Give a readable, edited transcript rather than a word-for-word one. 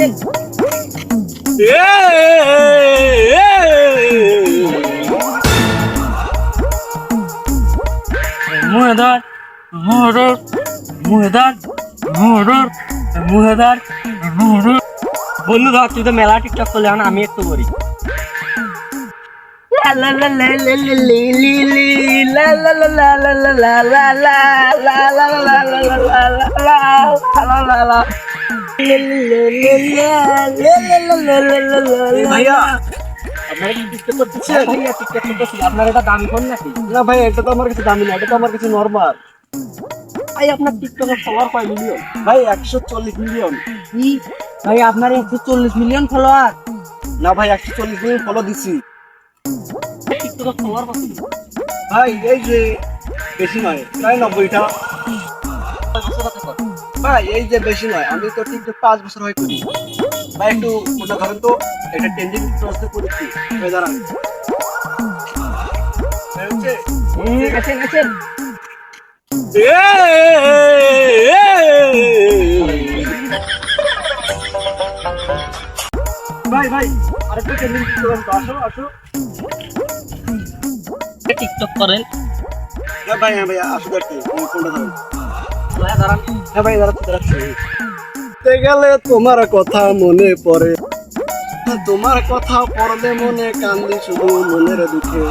নাচেন। মুহেদার মুহেদার মুহেদার মুহেদার মুহেদার মুহেদার। বন্ধু ধর, তুই তো মেলা টিকটক করলে, এখন আমি একটু করি। ভাইয়া আপনারা কি টিকটক করতেছেন? ভাইয়া টিকটক করতেছি। আপনার এটা দামি ফোন নাকি? না ভাই, এটা তো আমার কাছে দামি না, এটা তো আমার কাছে নরমাল। ভাই আপনার টিকটকের ফলোয়ার কয় মিলিয়ন? ভাই 140 মিলিয়ন। কি ভাই, আপনার 140 মিলিয়ন ফলোয়ার? না ভাই, 140 মিলিয়ন ফলো দিছি। টিকটকের ফলোয়ার কত? ভাই এই যে বেশি নয়, প্রায় 90টা। ভাই এই যে বেশি নয়, আমি তো টিকটক 5 বছর হয় করি। ভাই একটু মনে করেন তো, এটা ট্রেন্ডিং প্রসেসে করেছি। ভাই দাঁড়ান, আছেন আছেন। ভাই ভাই আরেকটা ট্রেন্ডিং প্রসেস, আসো আসো। টিকটক করেন? হ্যাঁ ভাই, হ্যাঁ ভাই আসো, দেখতে কোনটা ধরেন। দাঁড়ান। হ্যাঁ ভাই দাঁড়াচ্ছি দাঁড়াচ্ছি। দেখতে গেলে তোমার কথা মনে পড়ে, তোমার কথা পড়লে মনে কান্দি শুধু মনের দুঃখে।